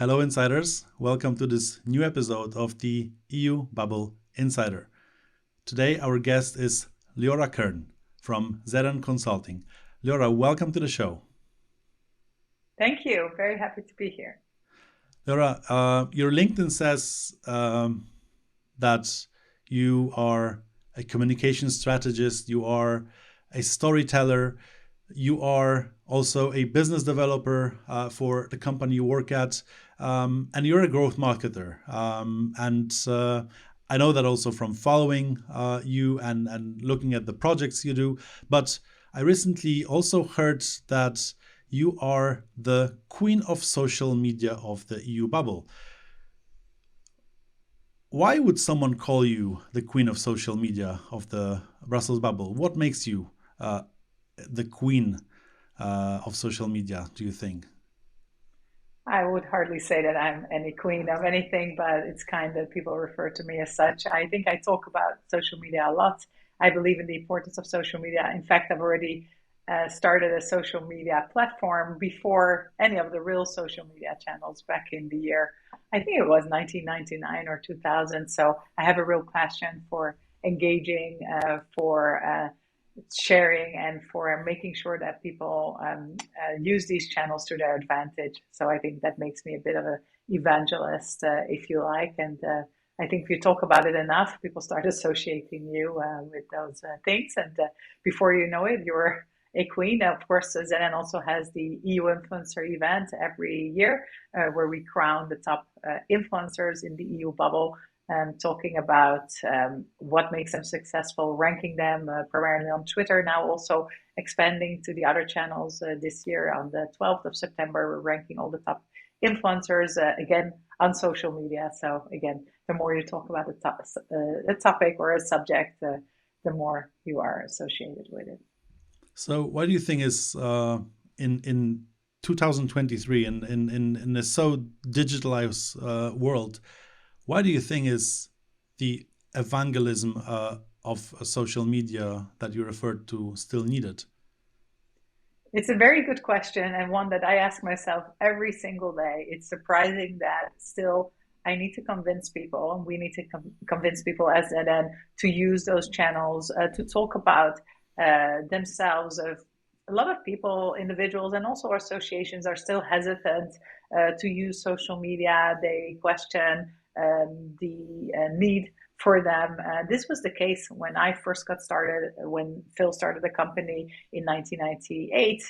Hello, insiders. Welcome to this new episode of the EU Bubble Insider. Today, our guest is Liora Kern from ZN Consulting. Liora, welcome to the show. Thank you. Very happy to be here. Liora, your LinkedIn says that you are a communication strategist, you are a storyteller, you are also a business developer for the company you work at, and you're a growth marketer. I know that also from following you and looking at the projects you do. But I recently also heard that you are the queen of social media of the EU bubble. Why would someone call you the queen of social media of the Brussels bubble? What makes you the queen of social media, do you think? I would hardly say that I'm any queen of anything, but it's kind that people refer to me as such. I think I talk about social media a lot. I believe in the importance of social media. In fact, I've already started a social media platform before any of the real social media channels back in the year, I think it was 1999 or 2000. So I have a real passion for engaging, for sharing, and for making sure that people use these channels to their advantage. So I think that makes me a bit of an evangelist, if you like. And I think if you talk about it enough, people start associating you with those things. And before you know it, you're a queen. Of course, ZN also has the EU Influencer event every year where we crown the top influencers in the EU bubble, talking about what makes them successful, ranking them primarily on Twitter, now also expanding to the other channels this year. On the 12th of September, we're ranking all the top influencers, again, on social media. So again, the more you talk about a topic or a subject, the more you are associated with it. So what do you think is in 2023 in a so digitalized world, why do you think is the evangelism of social media that you referred to still needed? It's a very good question, and one that I ask myself every single day. It's surprising that still I need to convince people, and we need to convince people as ZN to use those channels to talk about themselves. A lot of people, individuals, and also associations are still hesitant to use social media. They question the need for them. This was the case when I first got started, when Phil started the company in 1998.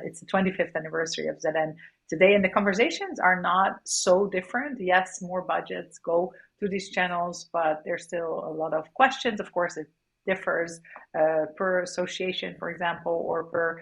It's the 25th anniversary of ZN today, and the conversations are not so different. Yes, more budgets go to these channels, but there's still a lot of questions. Of course, it differs per association, for example, or per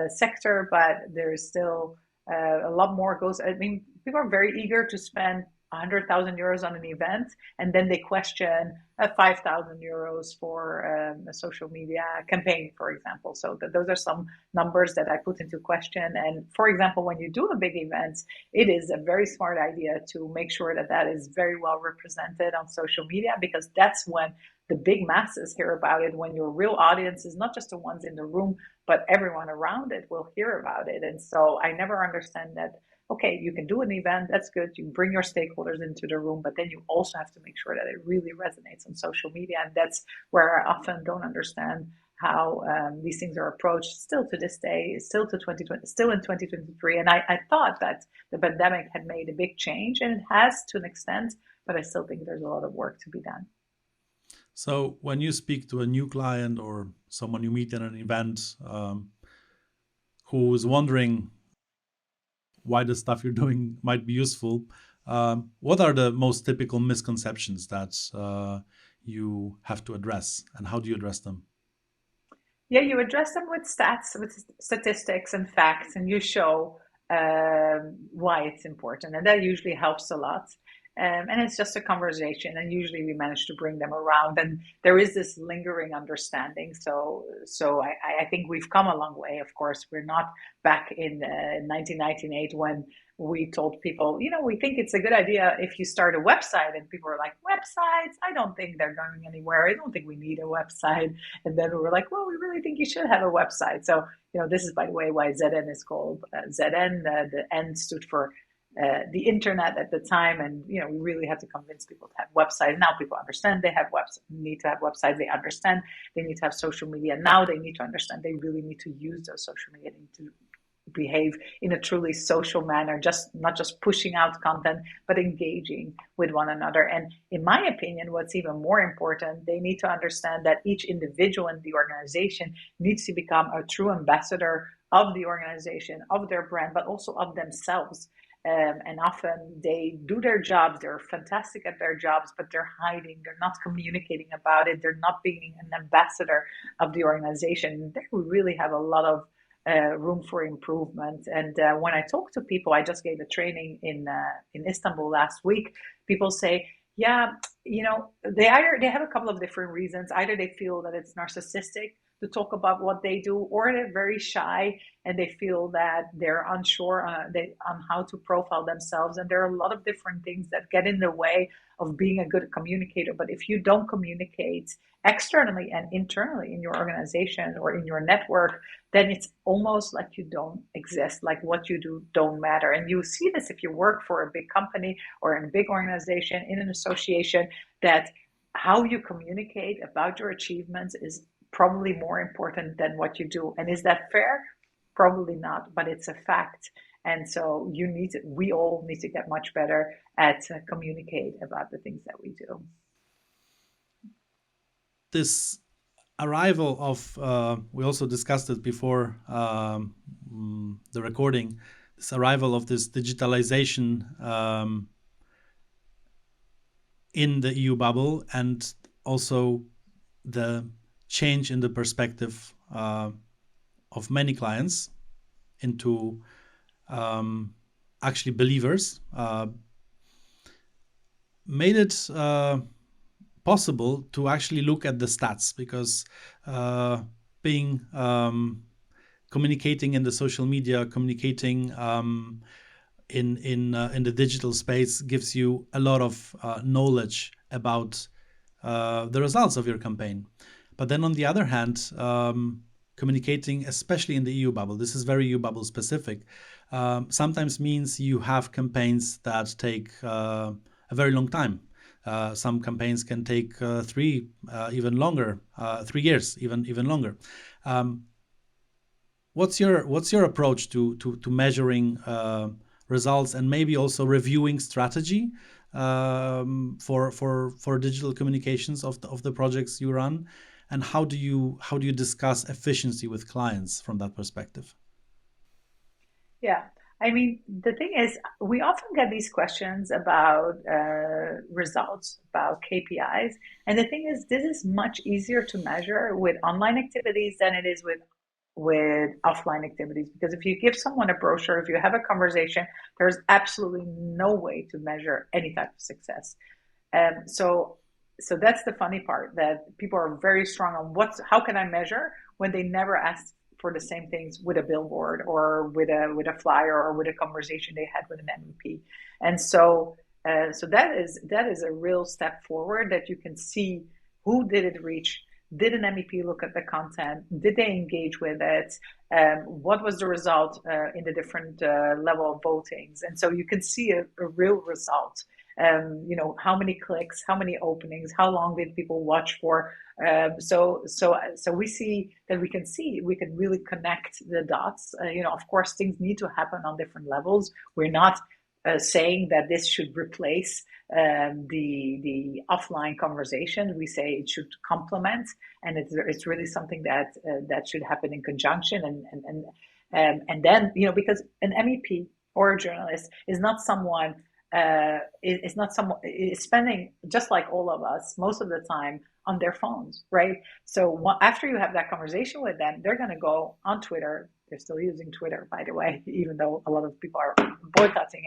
sector, but there's still a lot more goes. I mean, people are very eager to spend 100,000 euros on an event, and then they question 5,000 euros for a social media campaign, for example. So those are some numbers that I put into question. And for example, when you do a big event, it is a very smart idea to make sure that that is very well represented on social media, because that's when the big masses hear about it, when your real audience is not just the ones in the room, but everyone around it will hear about it. And so I never understand that. Okay, you can do an event, that's good. You bring your stakeholders into the room, but then you also have to make sure that it really resonates on social media. And that's where I often don't understand how these things are approached still to this day, still to 2020, still in 2023. And I thought that the pandemic had made a big change, and it has to an extent, but I still think there's a lot of work to be done. So when you speak to a new client or someone you meet at an event who is wondering why the stuff you're doing might be useful, what are the most typical misconceptions that you have to address, and how do you address them? Yeah, you address them with stats, with statistics and facts, and you show why it's important, and that usually helps a lot. And it's just a conversation, and usually we manage to bring them around, and there is this lingering understanding. So I think we've come a long way. Of course, we're not back in 1998 when we told people, we think it's a good idea if you start a website, and people were like, websites? I don't think they're going anywhere. I don't think we need a website. And then we were like, well, we really think you should have a website. So, this is, by the way, why ZN is called ZN. The N stood for the internet at the time, and we really had to convince people to have websites. Now people understand they need to have websites. They understand they need to have social media. Now they need to understand they really need to use those social media. They need to behave in a truly social manner, not just pushing out content, but engaging with one another. And in my opinion, what's even more important, they need to understand that each individual in the organization needs to become a true ambassador of the organization, of their brand, but also of themselves. And often they do their jobs, they're fantastic at their jobs, but they're hiding, they're not communicating about it, they're not being an ambassador of the organization. There we really have a lot of room for improvement. And when I talk to people, I just gave a training in Istanbul last week. People say, yeah, they have a couple of different reasons. Either they feel that it's narcissistic to talk about what they do, or they're very shy and they feel that they're unsure on how to profile themselves. And there are a lot of different things that get in the way of being a good communicator. But if you don't communicate externally and internally in your organization or in your network, then it's almost like you don't exist, like what you do don't matter. And you see this if you work for a big company or in a big organization, in an association, that how you communicate about your achievements is probably more important than what you do. And is that fair? Probably not, but it's a fact. And so we all need to get much better at communicate about the things that we do. This arrival of, we also discussed it before the recording, this arrival of this digitalization in the EU bubble, and also the change in the perspective of many clients into actually believers, made it possible to actually look at the stats, because communicating in the social media, communicating in the digital space gives you a lot of knowledge about the results of your campaign. But then on the other hand, communicating, especially in the EU bubble, this is very EU bubble specific, sometimes means you have campaigns that take a very long time. Some campaigns can take 3 even longer, 3 years, even longer. What's your approach to measuring results, and maybe also reviewing strategy for digital communications of the projects you run? And how do you discuss efficiency with clients from that perspective? Yeah. I mean, the thing is, we often get these questions about results, about KPIs. And the thing is, this is much easier to measure with online activities than it is with offline activities. Because if you give someone a brochure, if you have a conversation, there's absolutely no way to measure any type of success. So that's the funny part, that people are very strong on how can I measure, when they never ask for the same things with a billboard or with a flyer or with a conversation they had with an MEP. And so that is a real step forward, that you can see who did it reach. Did an MEP look at the content? Did they engage with it? What was the result in the different level of votings? And so you can see a real result. How many clicks, how many openings, how long did people watch for? So we see that we can really connect the dots. Of course, things need to happen on different levels. We're not saying that this should replace the offline conversation. We say it should complement, and it's really something that should happen in conjunction. And then because an MEP or a journalist is not someone. Is spending, just like all of us, most of the time on their phones, right? So after you have that conversation with them, they're going to go on Twitter. They're still using Twitter, by the way, even though a lot of people are boycotting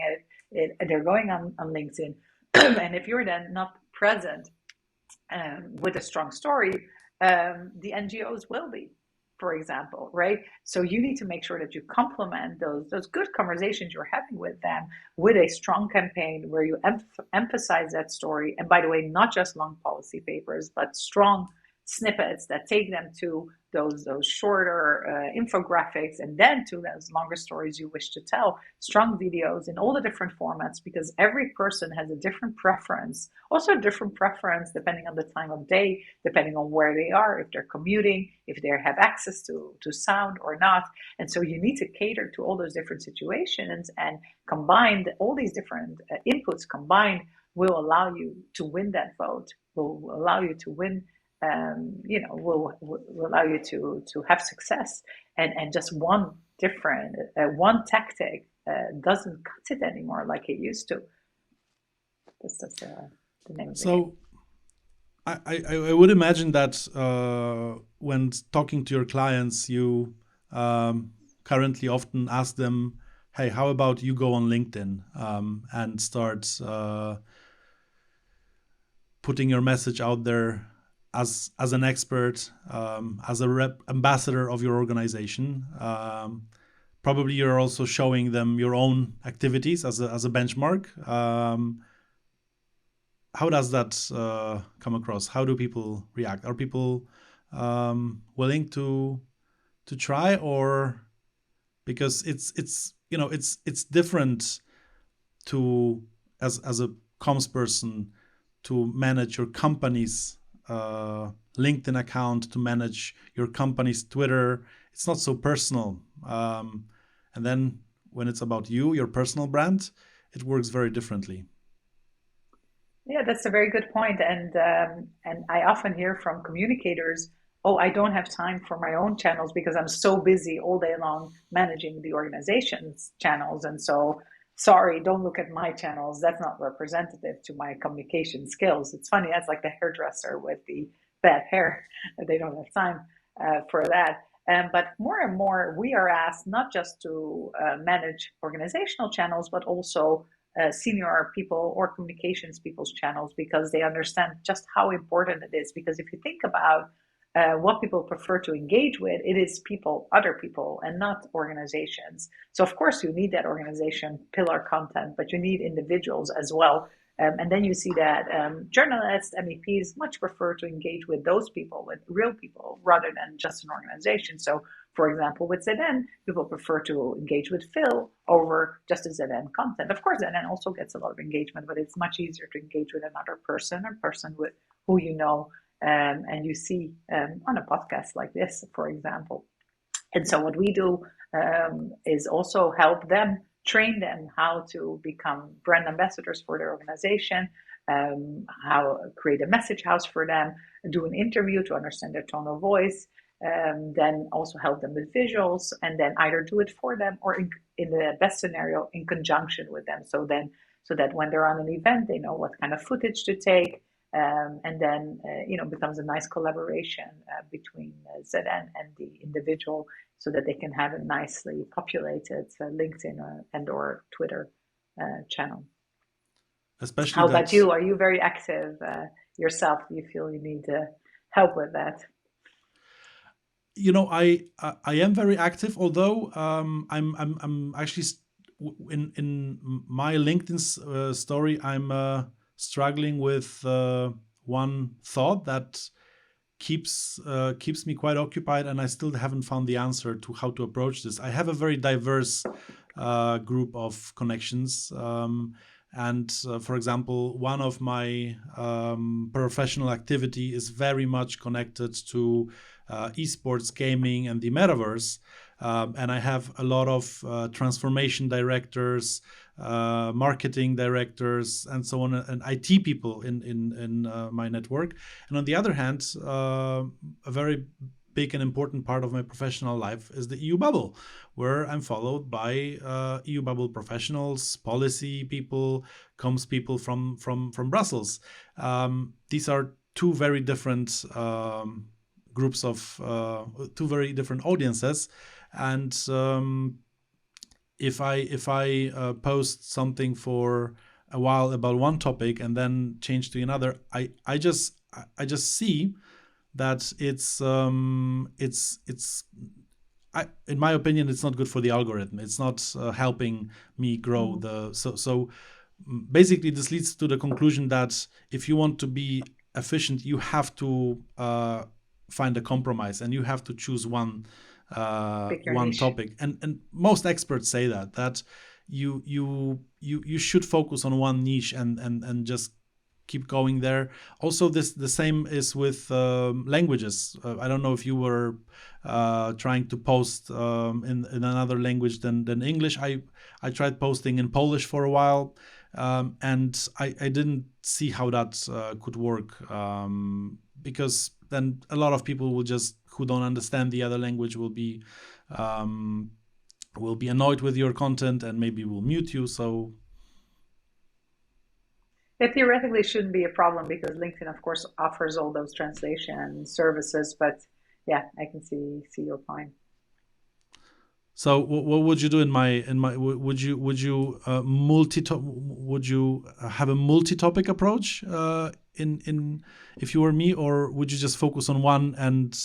it. They're going on LinkedIn. And if you're then not present with a strong story, the NGOs will be, for example, right? So you need to make sure that you complement those good conversations you're having with them with a strong campaign where you emphasize that story. And by the way, not just long policy papers, but strong snippets that take them to those shorter infographics, and then to those longer stories you wish to tell, strong videos in all the different formats, because every person has a different preference, also a different preference depending on the time of day, depending on where they are, if they're commuting, if they have access to sound or not. And so you need to cater to all those different situations, and combined, all these different inputs combined will allow you to win that vote, will allow you to win, will allow you to have success. And just one different, one tactic doesn't cut it anymore like it used to. That's just the name of the game. So I would imagine that when talking to your clients, you currently often ask them, hey, how about you go on LinkedIn and start putting your message out there as an expert, as a ambassador of your organization. Probably you're also showing them your own activities as a benchmark. How does that come across? How do people react? Are people willing to try, or because it's different to as a comms person to manage your company's LinkedIn account, to manage your company's Twitter. It's not so personal. And then when it's about you, your personal brand, it works very differently. Yeah, that's a very good point. And I often hear from communicators, oh, I don't have time for my own channels because I'm so busy all day long managing the organization's channels. And so, sorry, don't look at my channels. That's not representative to my communication skills. It's funny, that's like the hairdresser with the bad hair. They don't have time for that. But more and more, we are asked not just to manage organizational channels, but also senior people or communications people's channels, because they understand just how important it is. Because if you think about what people prefer to engage with, it is people, other people, and not organizations. So of course you need that organization pillar content, but you need individuals as well. And then you see that journalists, MEPs much prefer to engage with those people, with real people, rather than just an organization. So, for example, with ZN, people prefer to engage with Phil over just a ZN content. Of course, ZN also gets a lot of engagement, but it's much easier to engage with another person, a person with who you know, and you see on a podcast like this, for example. And so what we do is also help them, train them how to become brand ambassadors for their organization, how create a message house for them, do an interview to understand their tone of voice, then also help them with visuals, and then either do it for them or in the best scenario in conjunction with them. So that when they're on an event, they know what kind of footage to take. And then becomes a nice collaboration between ZN and the individual, so that they can have a nicely populated LinkedIn and/or Twitter channel. Especially how about you? Are you very active yourself? Do you feel you need help with that? I am very active, although I'm actually in my LinkedIn story, I'm struggling with one thought that keeps me quite occupied, and I still haven't found the answer to how to approach this. I have a very diverse group of connections, and for example, one of my professional activity is very much connected to esports, gaming, and the metaverse. And I have a lot of transformation directors, marketing directors, and so on, and IT people in my network. And on the other hand, a very big and important part of my professional life is the EU Bubble, where I'm followed by EU Bubble professionals, policy people, comms people from Brussels. These are two very different groups of two very different audiences, and if I post something for a while about one topic and then change to another, I just see that it's in my opinion, it's not good for the algorithm. It's not helping me grow so basically this leads to the conclusion that if you want to be efficient, you have to find a compromise, and you have to choose Pick your one niche. topic. And most experts say that you should focus on one niche and just keep going there. Also, the same is with languages. I don't know if you were trying to post in another language than English. I tried posting in Polish for a while, and I didn't see how that could work, because then a lot of people will just who don't understand the other language um, will be annoyed with your content and maybe will mute you. So It theoretically shouldn't be a problem because LinkedIn, of course, offers all those translation services. But yeah, I can see your point. So what would you do in my would you would you have a multi-topic approach in if you were me, or would you just focus on one and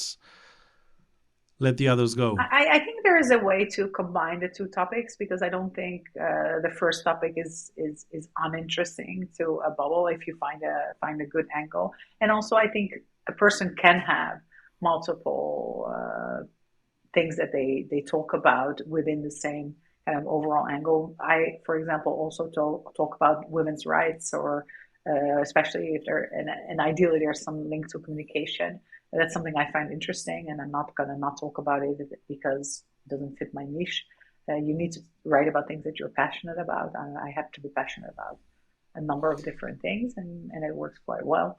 let the others go? I think there is a way to combine the two topics because I don't think the first topic is uninteresting to a bubble if you find a good angle. And also, I think a person can have multiple things that they talk about within the same kind of overall angle. I, for example, also talk about women's rights, or especially if they're and ideally there's some link to communication. That's something I find interesting, and I'm not gonna not talk about it because it doesn't fit my niche. You need to write about things that you're passionate about, and I have to be passionate about a number of different things, and it works quite well.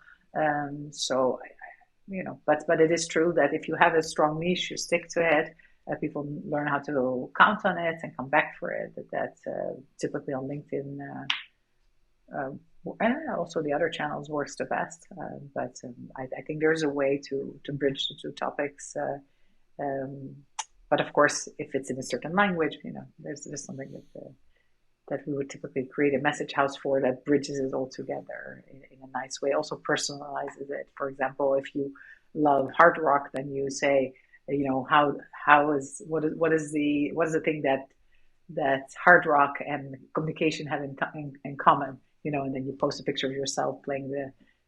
So but it is true that if you have a strong niche, you stick to it. People learn how to count on it and come back for it. That's typically on LinkedIn, and also the other channels works the best. But I think there's a way to bridge the two topics. But of course, if it's in a certain language, there's something that we would typically create a message house for that bridges it all together in a nice way. Also personalizes it. For example, if you love hard rock, then you say, what is the thing that hard rock and communication have in common, and then you post a picture of yourself playing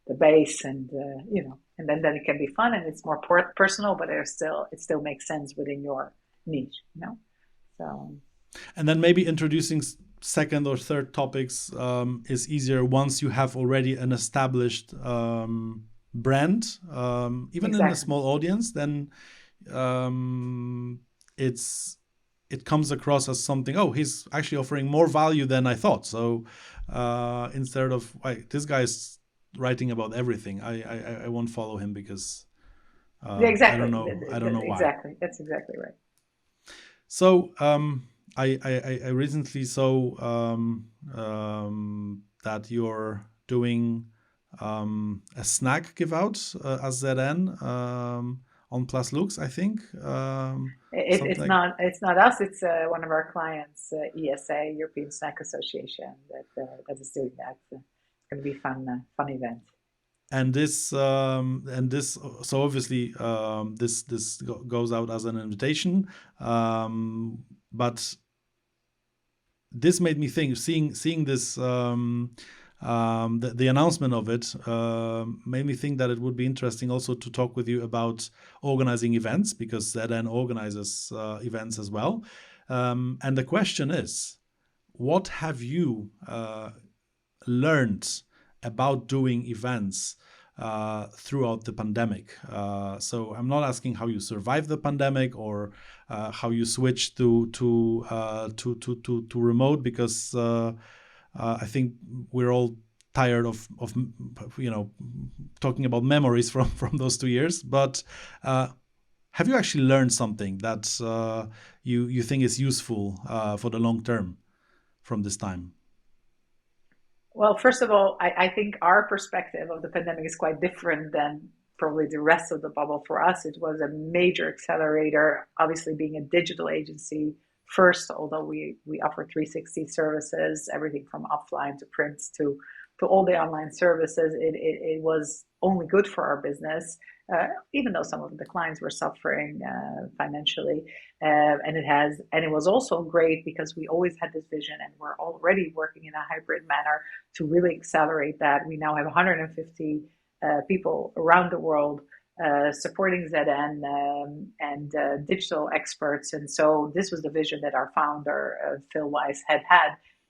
the bass, and then it can be fun and it's more personal, but it still makes sense within your niche. So. And then maybe introducing second or third topics is easier once you have already an established brand, even in a Exactly. small audience. Then it comes across as something. Oh, he's actually offering more value than I thought. So instead of this guy's writing about everything, I won't follow him because Yeah, I don't exactly. know why. Exactly. That's exactly right. So I recently saw that you're doing a snack give out as ZN on Plus Lux, I think. Something like. It's not us. It's one of our clients, ESA, European Snack Association, that is doing that. It's going to be fun event. And this so obviously this goes out as an invitation, but this made me think, seeing this the announcement of it made me think that it would be interesting also to talk with you about organizing events, because ZN organizes events as well. And the question is, what have you learned about doing events throughout the pandemic? So I'm not asking how you survived the pandemic or how you switched to remote, because I think we're all tired of talking about memories from those 2 years. But have you actually learned something that you think is useful for the long term from this time? Well, first of all, I think our perspective of the pandemic is quite different than probably the rest of the bubble. For us, it was a major accelerator, obviously being a digital agency first, although we offer 360 services, everything from offline to print to all the online services. It was only good for our business, even though some of the clients were suffering financially. And it was also great because we always had this vision, and we're already working in a hybrid manner to really accelerate that. We now have 150 people around the world supporting ZN and digital experts. And so this was the vision that our founder, Phil Weiss, had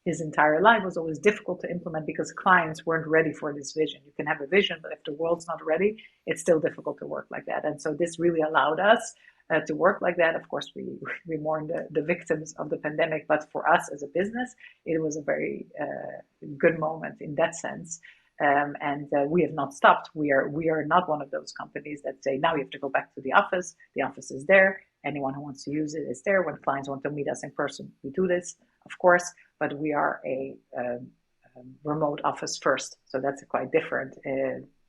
his entire life. It was always difficult to implement because clients weren't ready for this vision. You can have a vision, but if the world's not ready, it's still difficult to work like that. And so this really allowed us to work like that. Of course, we mourn the victims of the pandemic, but for us as a business, it was a very good moment in that sense. And we have not stopped. We are not one of those companies that say, now you have to go back to the office. The office is there. Anyone who wants to use it is there. When clients want to meet us in person, we do this, of course, but we are a remote office first. So that's quite different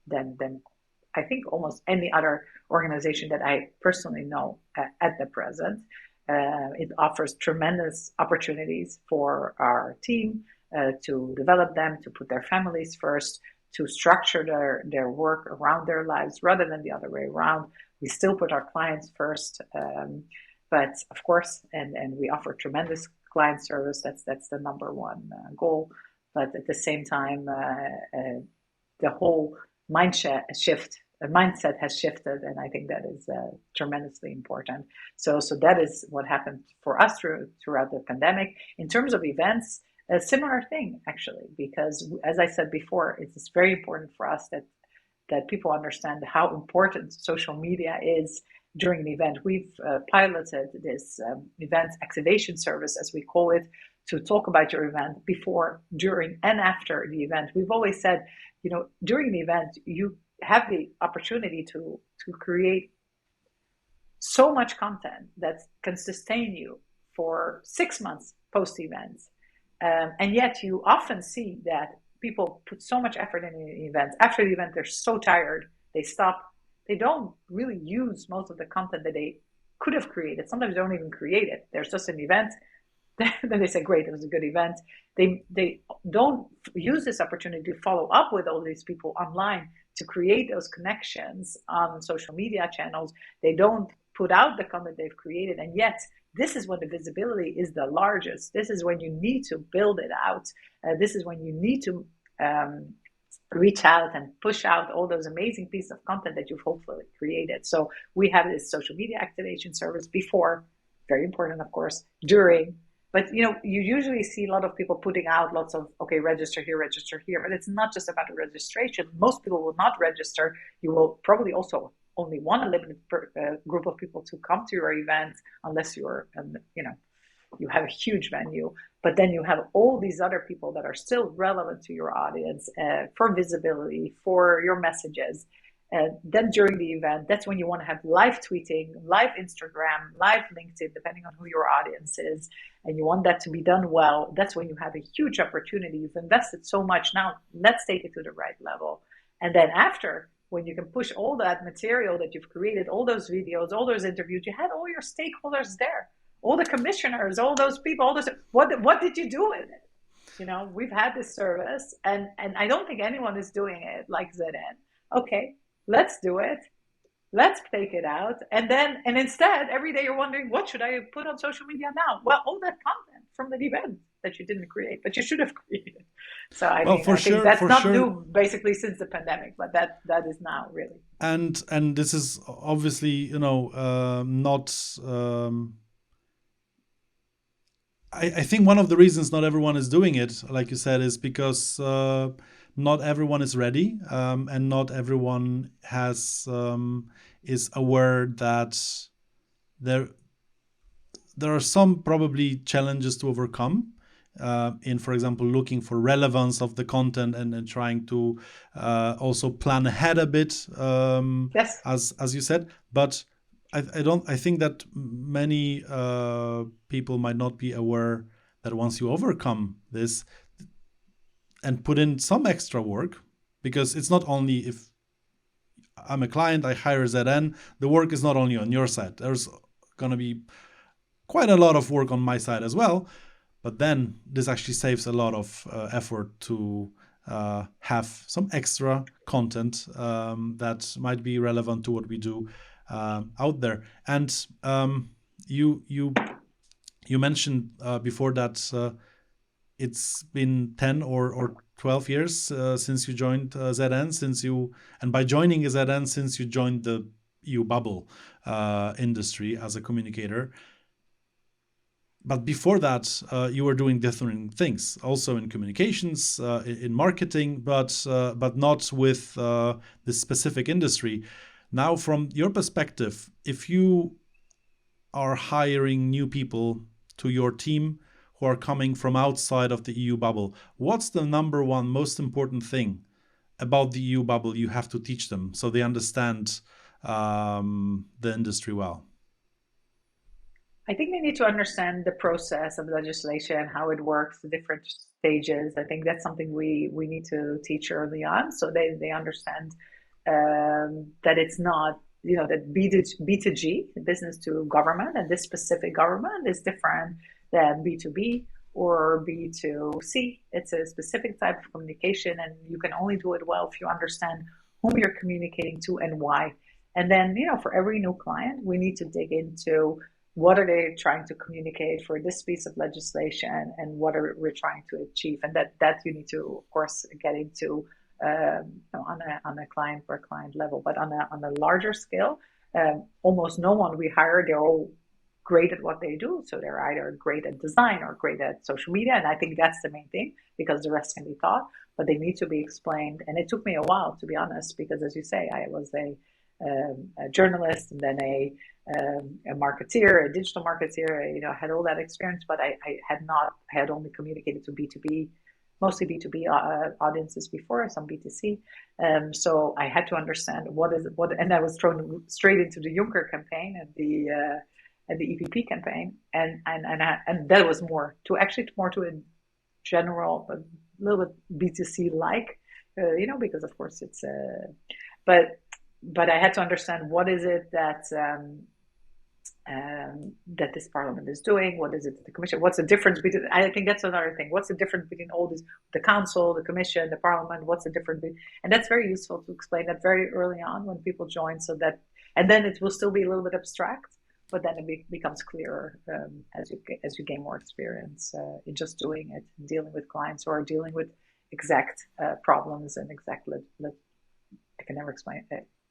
than I think almost any other organization that I personally know at the present. It offers tremendous opportunities for our team to develop them, to put their families first, to structure their work around their lives rather than the other way around. We still put our clients first, but of course, and we offer tremendous client service. That's the number one goal. But at the same time, the whole mindset has shifted, and I think that is tremendously important. So that is what happened for us throughout the pandemic. In terms of events, a similar thing actually, because as I said before, it's very important for us that people understand how important social media is during the event. We've piloted this event activation service, as we call it, to talk about your event before, during, and after the event. We've always said, during the event, you have the opportunity to create so much content that can sustain you for 6 months post-event. And yet you often see that people put so much effort in the event. After the event, they're so tired, they stop. They don't really use most of the content that they could have created. Sometimes they don't even create it. There's just an event. Then they say, great, it was a good event. They don't use this opportunity to follow up with all these people online to create those connections on social media channels. They don't put out the content they've created. And yet, this is when the visibility is the largest. This is when you need to build it out. This is when you need to reach out and push out all those amazing pieces of content that you've hopefully created. So we have this social media activation service before, very important, of course, during. But you usually see a lot of people putting out lots of, okay, register here. But it's not just about the registration. Most people will not register. You will probably also only want a limited group of people to come to your event, unless you're, you have a huge venue. But then you have all these other people that are still relevant to your audience for visibility, for your messages. Then during the event, that's when you want to have live tweeting, live Instagram, live LinkedIn, depending on who your audience is, and you want that to be done well. That's when you have a huge opportunity. You've invested so much. Now let's take it to the right level. And then after, when you can push all that material that you've created, all those videos, all those interviews, you had all your stakeholders there, all the commissioners, all those people, all those. What did you do with it? We've had this service, and I don't think anyone is doing it like ZN. Okay. Let's do it. Let's take it out. And instead, every day you're wondering, what should I put on social media now? Well, all that content from the event that you didn't create, but you should have created. So I think that's not new basically since the pandemic, but that is now really. And this is obviously, not... I think one of the reasons not everyone is doing it, like you said, is because... not everyone is ready, and not everyone is aware that there are some probably challenges to overcome in, for example, looking for relevance of the content and trying to also plan ahead a bit, yes, as you said. But I think that many people might not be aware that once you overcome this and put in some extra work, because it's not only if I'm a client, I hire ZN, the work is not only on your side. There's going to be quite a lot of work on my side as well. But then this actually saves a lot of effort to have some extra content that might be relevant to what we do out there. And you mentioned before that it's been 10 or 12 years since you joined ZN, and by joining ZN, since you joined the EU Bubble industry as a communicator. But before that, you were doing different things, also in communications, in marketing, but not with this specific industry. Now, from your perspective, if you are hiring new people to your team who are coming from outside of the EU bubble, what's the number one most important thing about the EU bubble you have to teach them so they understand the industry well? I think they need to understand the process of legislation, how it works, the different stages. I think that's something we need to teach early on, so they understand that it's not, that B2G, business to government, and this specific government is different than B2B or B2C. It's a specific type of communication, and you can only do it well if you understand whom you're communicating to and why. And then, for every new client, we need to dig into what are they trying to communicate for this piece of legislation, and what are we trying to achieve, and that you need to, of course, get into on a client per client level. But on a larger scale, almost no one we hire, they're all great at what they do, so they're either great at design or great at social media, and I think that's the main thing, because the rest can be taught, but they need to be explained. And it took me a while, to be honest, because, as you say, I was a journalist, and then a marketeer, a digital marketeer. I had all that experience, but I had only communicated to B2B, mostly B2B audiences before, some B2C. So I had to understand and I was thrown straight into the Juncker campaign and the EPP campaign, and that was more to a general, a little bit B2C like, because of course it's but I had to understand what is it that this parliament is doing, what is it that the commission, what's the difference between, I think that's another thing, what's the difference between all these, the council, the commission, the parliament, what's the difference, and that's very useful to explain that very early on when people join, so that, and then it will still be a little bit abstract, but then it becomes clearer as you gain more experience in just doing it, dealing with clients or dealing with exact problems and exact I can never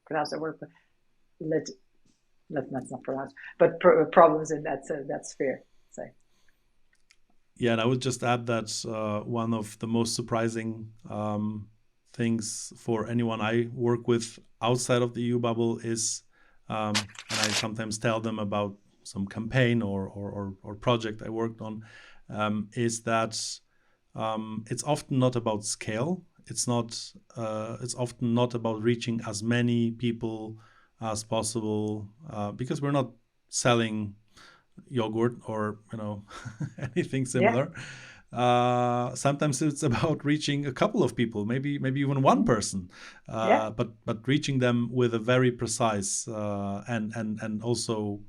pronounce that word, but that's not pronounced, but problems in that sphere. Say. Yeah, and I would just add that one of the most surprising things for anyone I work with outside of the EU bubble is, and I sometimes tell them about some campaign or project I worked on, is that it's often not about scale. It's often not about reaching as many people as possible, because we're not selling yogurt or anything similar. Yeah. Sometimes it's about reaching a couple of people, maybe even one person, but reaching them with a very precise and also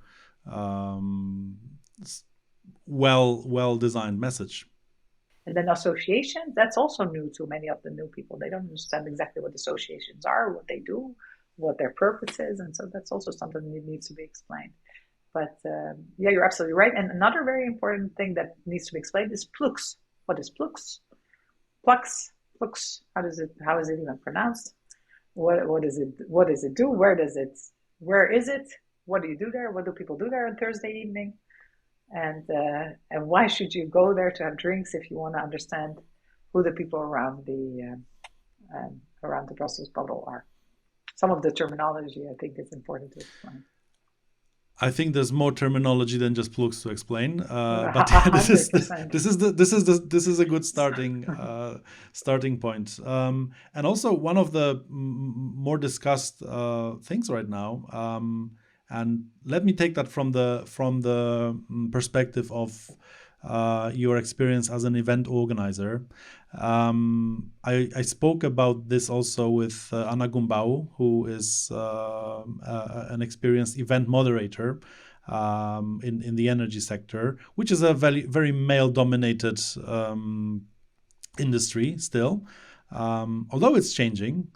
well designed message. And then associations, that's also new to many of the new people. They don't understand exactly what associations are, what they do, what their purpose is, and so that's also something that needs to be explained. But yeah, you're absolutely right. And another very important thing that needs to be explained is plux. What is plux? Plux. How is it even pronounced? What is it? What does it do? Where is it? What do you do there? What do people do there on Thursday evening? And why should you go there to have drinks if you want to understand who the people around the Brussels bubble are? Some of the terminology, I think, is important to explain. I think there's more terminology than just plux to explain, but this is a good starting point. And also one of the more discussed things right now. And let me take that from the perspective of your experience as an event organizer. I spoke about this also with Anna Gumbau, who is an experienced event moderator in the energy sector, which is a very male-dominated industry still, although it's changing.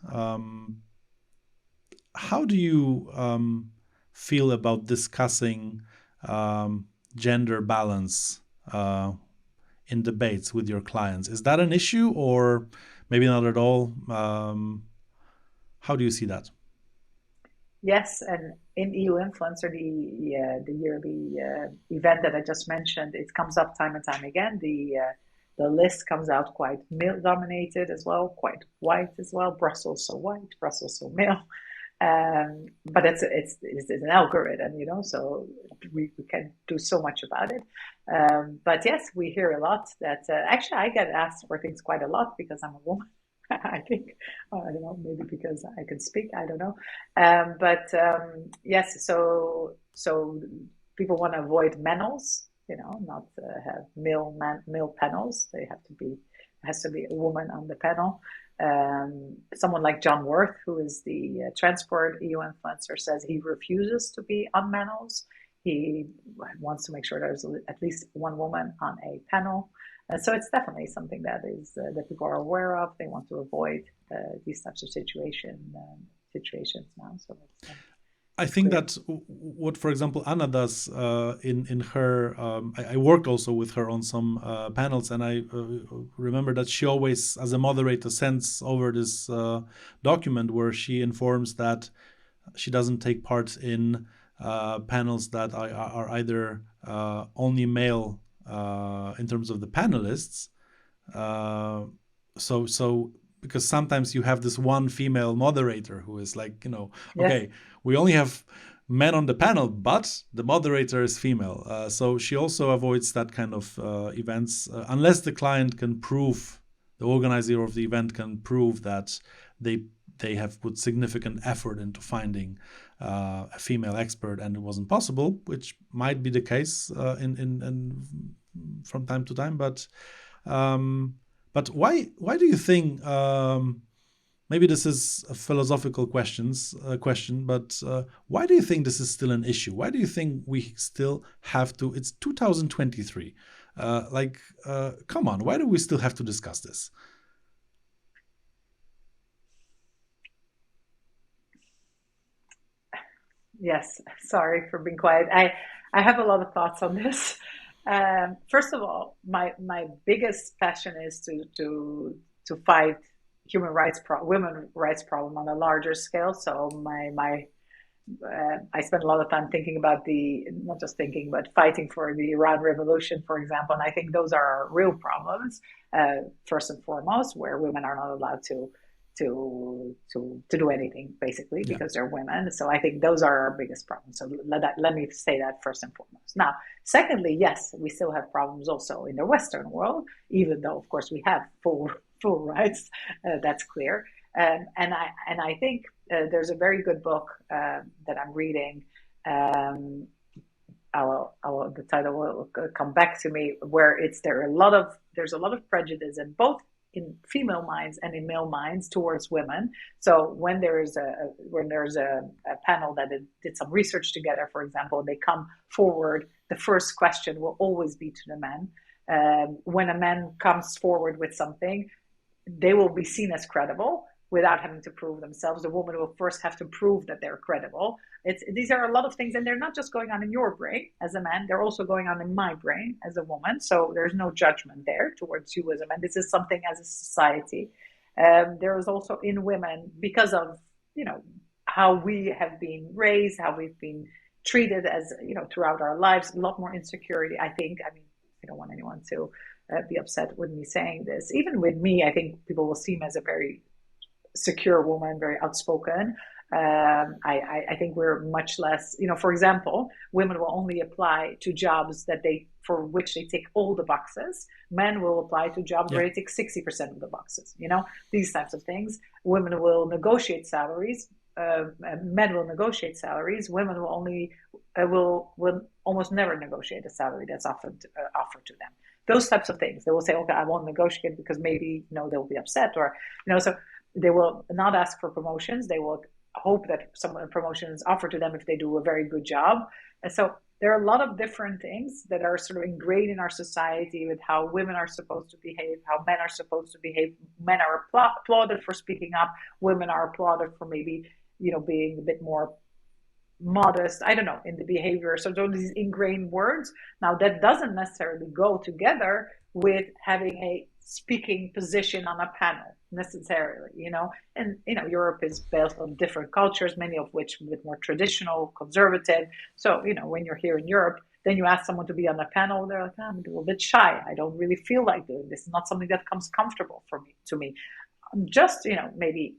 How do you feel about discussing gender balance in debates with your clients. Is that an issue, or maybe not at all? How do you see that? Yes, and in EU Influencer, the yearly event that I just mentioned, it comes up time and time again. The list comes out quite male dominated as well, quite white as well. Brussels so white, Brussels so male. But it's an algorithm, so we can do so much about it. But yes, we hear a lot that actually I get asked for things quite a lot because I'm a woman. I think, I don't know, maybe because I can speak, I don't know. But yes, so people want to avoid menels, not have male panels. Has to be a woman on the panel. Someone like John Worth, who is the transport EU influencer, says he refuses to be on panels. He wants to make sure there's at least one woman on a panel. So it's definitely something that that people are aware of. They want to avoid these types of situations now. So it's, I think that what, for example, Anna does in her, I worked also with her on some panels, and I remember that she always, as a moderator, sends over this document where she informs that she doesn't take part in panels that are either only male in terms of the panelists. So because sometimes you have this one female moderator who is like, okay, yes, we only have men on the panel, but the moderator is female. So she also avoids that kind of events unless the client can prove, the organizer of the event can prove that they have put significant effort into finding a female expert, and it wasn't possible, which might be the case in from time to time. But why do you think? Maybe this is a philosophical question, but why do you think this is still an issue? Why do you think we still have to? It's 2023. Come on, why do we still have to discuss this? Yes, sorry for being quiet. I have a lot of thoughts on this. First of all, my biggest passion is to fight women rights problem on a larger scale. So I spend a lot of time thinking about not just thinking, but fighting for the Iran Revolution, for example. And I think those are real problems, first and foremost, where women are not allowed to do anything, basically, because they're women. So I think those are our biggest problems. So let me say that first and foremost. Now, secondly, yes, we still have problems also in the Western world, even though, of course, we have full rights. That's clear. And I think there's a very good book that I'm reading. The title will come back to me, where there's a lot of prejudice in both in female minds and in male minds towards women. So when there's a panel that did some research together, for example, they come forward, the first question will always be to the men. When a man comes forward with something, they will be seen as credible without having to prove themselves. The woman will first have to prove that they're credible. These are a lot of things, and they're not just going on in your brain as a man, they're also going on in my brain as a woman. So there's no judgment there towards you as a man. This is something as a society. There is also in women, because of, how we have been raised, how we've been treated as, throughout our lives, a lot more insecurity, I think. I mean, I don't want anyone to be upset with me saying this. Even with me, I think people will see me as a very secure woman, very outspoken. I think we're much less, for example, women will only apply to jobs for which they tick all the boxes. Men will apply to jobs where they tick 60% of the boxes, these types of things. Women will negotiate salaries. Men will negotiate salaries. Women will almost never negotiate a salary that's offered to them. Those types of things. They will say, okay, I won't negotiate because maybe, they'll be upset, or, so they will not ask for promotions. They will hope that some promotion is offered to them if they do a very good job. And so there are a lot of different things that are sort of ingrained in our society with how women are supposed to behave, how men are supposed to behave. Men are applauded for speaking up. Women are applauded for maybe, being a bit more modest, I don't know, in the behavior. So those ingrained words. Now that doesn't necessarily go together with having a speaking position on a panel necessarily, and Europe is built on different cultures, many of which a bit more traditional, conservative. So when you're here in Europe, then you ask someone to be on a panel, they're like, I'm a little bit shy, I don't really feel like doing this, it's not something that comes comfortable to me. Just maybe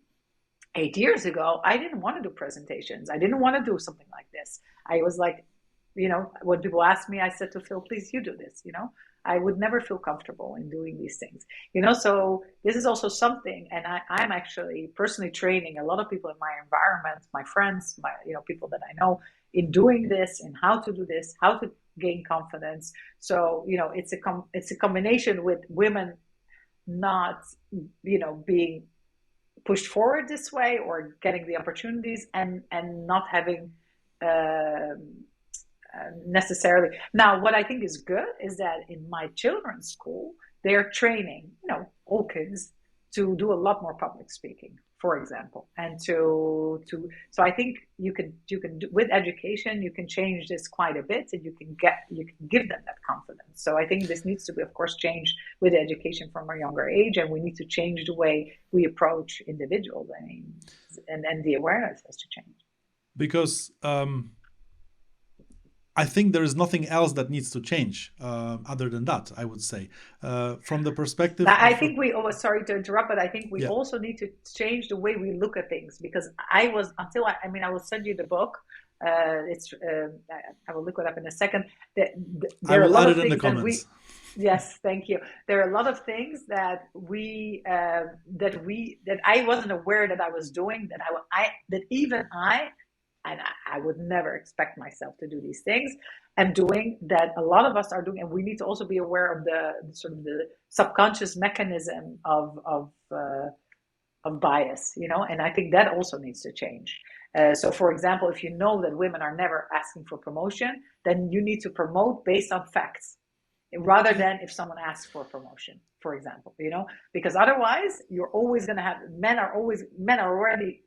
8 years ago, I didn't want to do presentations, I didn't want to do something like this. I was like, when people ask me, I said to Phil, please, you do this. I would never feel comfortable in doing these things. So this is also something, and I'm actually personally training a lot of people in my environment, my friends, people that I know, in doing this, and how to do this, how to gain confidence. So it's a combination with women not being pushed forward this way or getting the opportunities, and not having necessarily. Now, what I think is good is that in my children's school, they're training, all kids to do a lot more public speaking, for example, and so I think you can with education, you can change this quite a bit, and you can give them that confidence. So I think this needs to be, of course, changed with education from a younger age, and we need to change the way we approach individuals. I mean, and the awareness has to change. Because I think there is nothing else that needs to change other than that, I would say. From the perspective I think sorry to interrupt, but I think we Yeah. also need to change the way we look at things, because I will send you the book. I will look it up in a second. I There are a will lot add of it in the things that comments. yes, thank you. There are a lot of things that that I wasn't aware that I was doing, that even I would never expect myself to do these things, and doing that a lot of us are doing, and we need to also be aware of the sort of the subconscious mechanism of bias, and I think that also needs to change. So, for example, if you know that women are never asking for promotion, then you need to promote based on facts, rather than if someone asks for promotion, for example, because otherwise you're always going to have men are already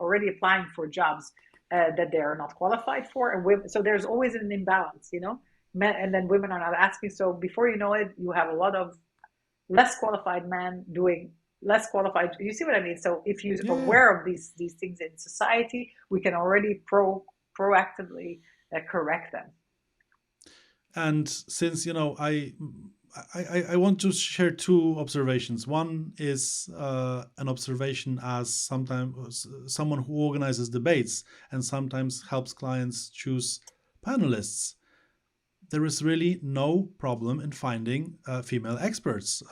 already applying for jobs that they are not qualified for, and women, so there's always an imbalance, men, and then women are not asking. So before you know it, you have a lot of less qualified men doing less qualified. You see what I mean? So if you're aware of these things in society, we can already proactively correct them. And since I want to share two observations. One is an observation as sometimes someone who organizes debates and sometimes helps clients choose panelists. There is really no problem in finding female experts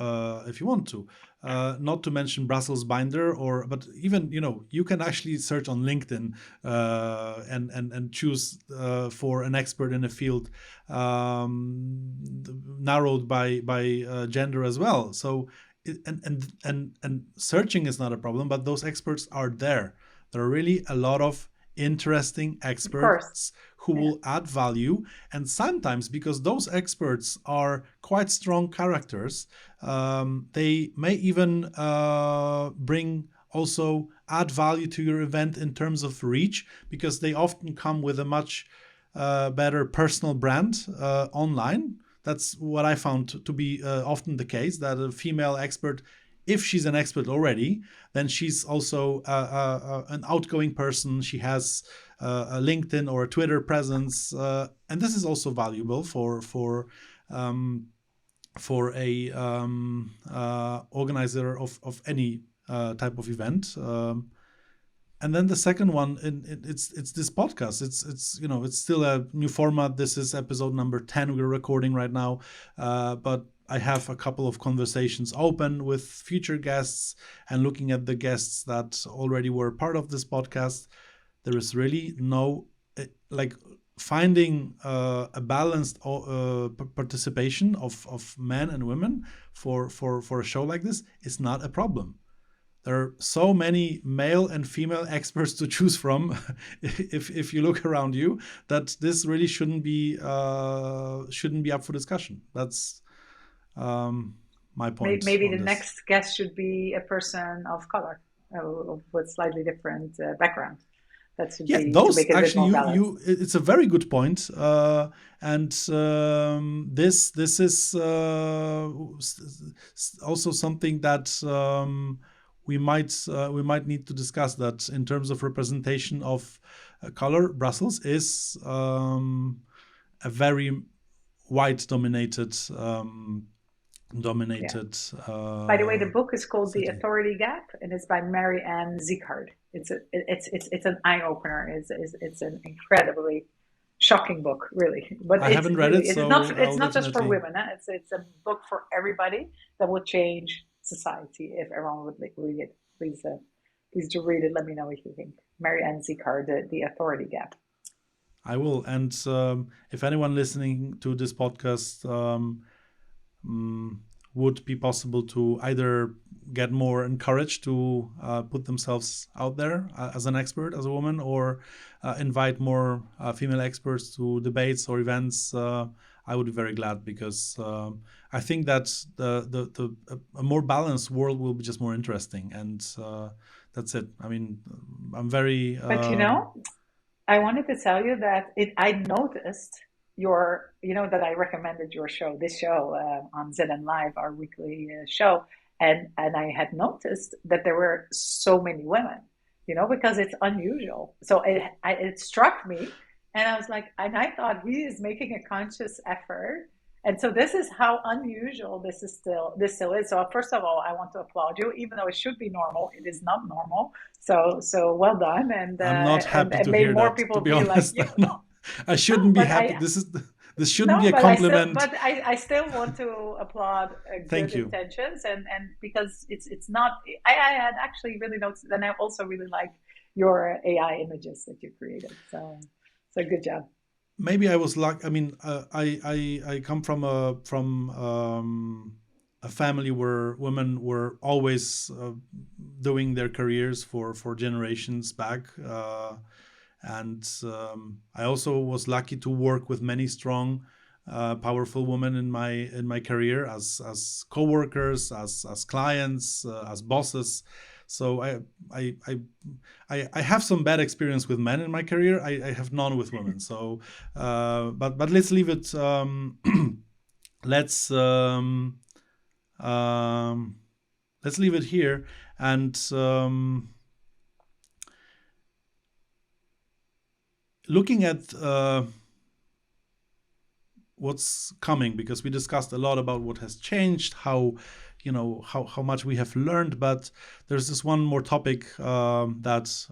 if you want to. Not to mention Brussels binder, but even you can actually search on LinkedIn and choose for an expert in a field narrowed by gender as well. So and searching is not a problem, but those experts are there. There are really a lot of interesting experts who will add value, and sometimes because those experts are quite strong characters, they may even add value to your event in terms of reach, because they often come with a much better personal brand online. That's what I found to be often the case, that a female expert, if she's an expert already, then she's also an outgoing person. She has a LinkedIn or a Twitter presence, and this is also valuable for a organizer of any type of event. And then the second one, it's this podcast. It's still a new format. This is episode number 10 we're recording right now, but I have a couple of conversations open with future guests, and looking at the guests that already were part of this podcast, there is really no finding a balanced participation of men and women for a show like this is not a problem. There are so many male and female experts to choose from if you look around you, that this really shouldn't be up for discussion. That's my point. Maybe the next guest should be a person of color with slightly different background. That should Yeah, be to those make it a bit actually, more balanced. it's a very good point. And this is also something that we might need to discuss, that in terms of representation of color, Brussels is a very white dominated Yeah. dominated By the way, the book is called The city. Authority Gap, and it's by Mary Ann Zicard. It's an eye opener. It's an incredibly shocking book, really. But I haven't read it, so it's I'll not just for definitely. women. Huh? It's a book for everybody that will change society if everyone would read it. Please do read it. Let me know what you think. Mary Ann Zicard, The Authority Gap. I will. And if anyone listening to this podcast mm, would be possible to either get more encouraged to put themselves out there as an expert, as a woman, or invite more female experts to debates or events, I would be very glad, because I think that a more balanced world will be just more interesting. And that's it. I mean, I'm very. But I wanted to tell you that I noticed that I recommended your show, this show on ZN Live, our weekly show, and I had noticed that there were so many women, because it's unusual. So it struck me, and I was like, and I thought he is making a conscious effort. And so this is how unusual this still is. So first of all, I want to applaud you, even though it should be normal. It is not normal. So well done, and I'm not happy and to may hear more that, to people be be like honest. you. No, I shouldn't No, be but happy. I This shouldn't be no, a compliment. but I still want to applaud good Thank you. intentions, and because it's not. I had actually really noticed, and I also really like your AI images that you created. So good job. Maybe I was lucky. I mean, I come from a family where women were always doing their careers for generations back. And I also was lucky to work with many strong, powerful women in my career, as coworkers, as clients, as bosses. So I have some bad experience with men in my career. I have none with women. So, but let's leave it. Let's um, let's leave it here. And looking at what's coming, because we discussed a lot about what has changed, how how much we have learned, but there's this one more topic that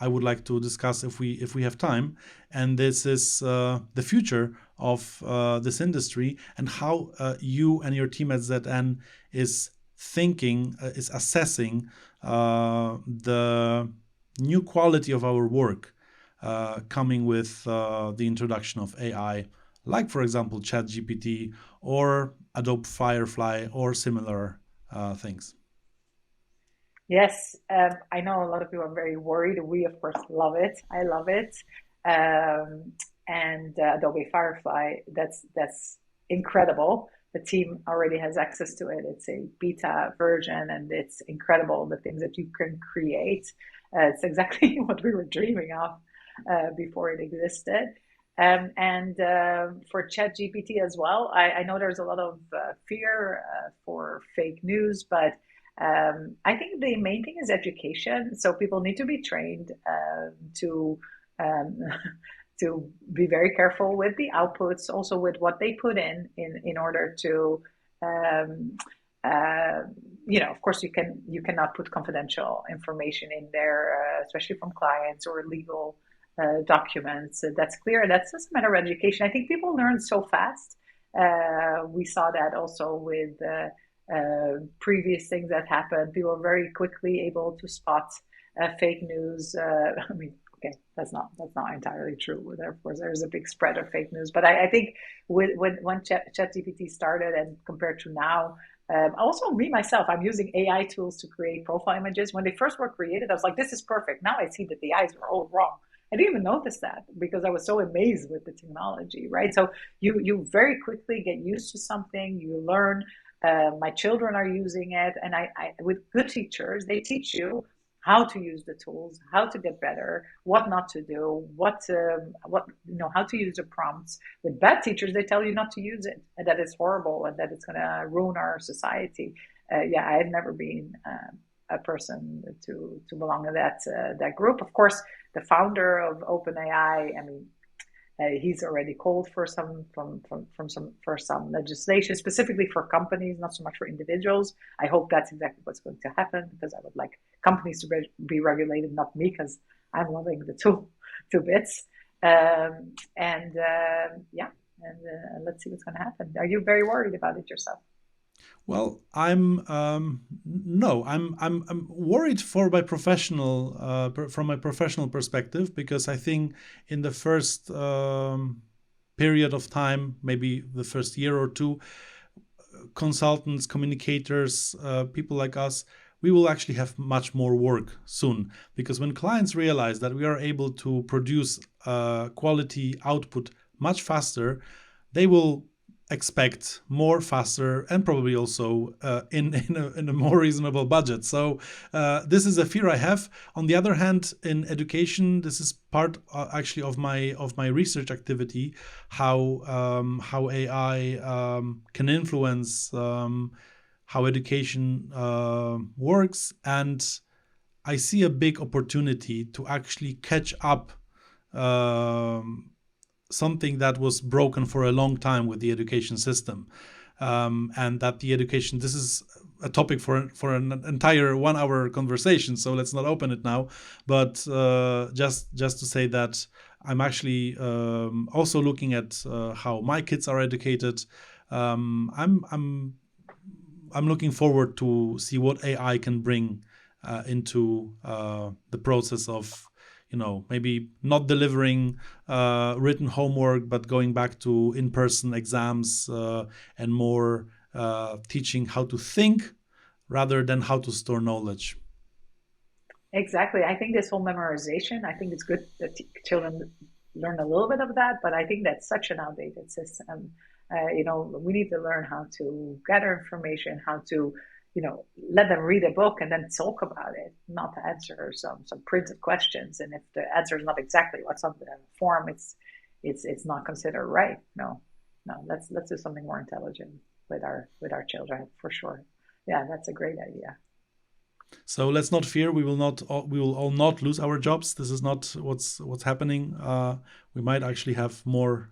I would like to discuss if we have time, and this is the future of this industry, and how you and your team at ZN is thinking, is assessing the new quality of our work coming with the introduction of AI, like, for example, ChatGPT or Adobe Firefly or similar things. Yes, I know a lot of people are very worried. We, of course, love it. I love it. And Adobe Firefly, that's incredible. The team already has access to it. It's a beta version, and it's incredible the things that you can create. It's exactly what we were dreaming of before it existed. And for ChatGPT as well, I know there's a lot of fear for fake news, but I think the main thing is education. So people need to be trained to um, to be very careful with the outputs, also with what they put in order to. Um, uh, of course, you cannot put confidential information in there, especially from clients or legal documents. That's clear. That's just a matter of education. I think people learn so fast. We saw that also with previous things that happened. People are very quickly able to spot fake news. I mean, okay, that's not entirely true. Therefore, there's a big spread of fake news. But I think when ChatGPT started and compared to now, also me myself, I'm using AI tools to create profile images. When they first were created, I was like, "This is perfect." Now I see that the eyes were all wrong. I didn't even notice that because I was so amazed with the technology, right? So you very quickly get used to something, you learn. My children are using it, and I with good teachers, they teach you how to use the tools, how to get better, what not to do, how to use the prompts. With bad teachers, they tell you not to use it and that it's horrible and that it's going to ruin our society. Yeah, I had never been a person to belong to that group. Of course, the founder of OpenAI, I mean, he's already called for some legislation, specifically for companies, not so much for individuals. I hope that's exactly what's going to happen, because I would like companies to be regulated, not me, because I'm loving the tool to bits. And let's see what's going to happen. Are you very worried about it yourself? Well, no, I'm worried for my professional from my professional perspective, because I think in the first period of time, maybe the first year or two, consultants, communicators, people like us, we will actually have much more work soon, because when clients realize that we are able to produce quality output much faster, they will expect more, faster, and probably also in a more reasonable budget. So this is a fear I have. On the other hand, in education, this is part actually of my research activity, how AI can influence how education works, and I see a big opportunity to actually catch up something that was broken for a long time with the education system, and that the education, this is a topic for an entire 1 hour conversation, so let's not open it now, but just to say that I'm actually also looking at how my kids are educated. I'm looking forward to see what AI can bring into the process of, maybe not delivering written homework, but going back to in-person exams and more teaching how to think rather than how to store knowledge. Exactly. I think this whole memorization, I think it's good that children learn a little bit of that, but I think that's such an outdated system. We need to learn how to gather information, how to, let them read a book and then talk about it, not to answer some printed questions. And if the answer is not exactly what's on the form, it's not considered right. No, let's do something more intelligent with our children for sure. Yeah, that's a great idea. So let's not fear. We will all not lose our jobs. This is not what's happening. We might actually have more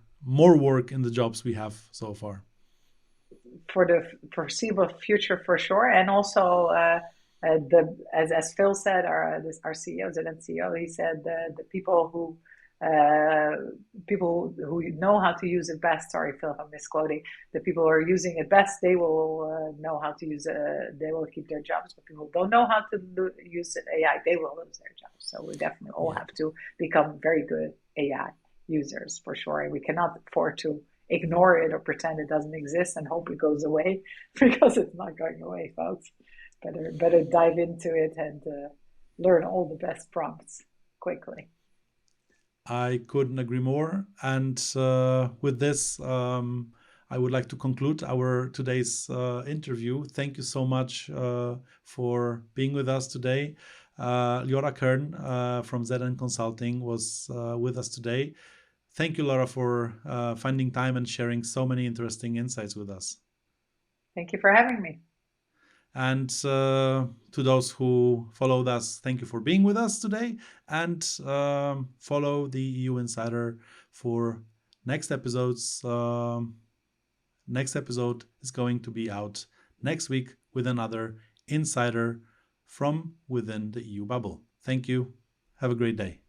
work in the jobs we have so far. For the foreseeable future, for sure. And also, as Phil said, our CEO, ZN CEO, he said the people who know how to use it best. Sorry, Phil, if I'm misquoting. The people who are using it best, they will know how to use it. They will keep their jobs. But people who don't know how to use AI, they will lose their jobs. So we definitely all have to become very good AI users for sure. And we cannot afford to ignore it or pretend it doesn't exist and hope it goes away, because it's not going away, folks. Better dive into it and learn all the best prompts quickly. I couldn't agree more. And with this, I would like to conclude our today's interview. Thank you so much for being with us today. Liora Kern from ZN Consulting was with us today. Thank you, Laura, for finding time and sharing so many interesting insights with us. Thank you for having me. And to those who followed us, thank you for being with us today. And follow the EU Insider for next episodes. Next episode is going to be out next week with another insider from within the EU bubble. Thank you. Have a great day.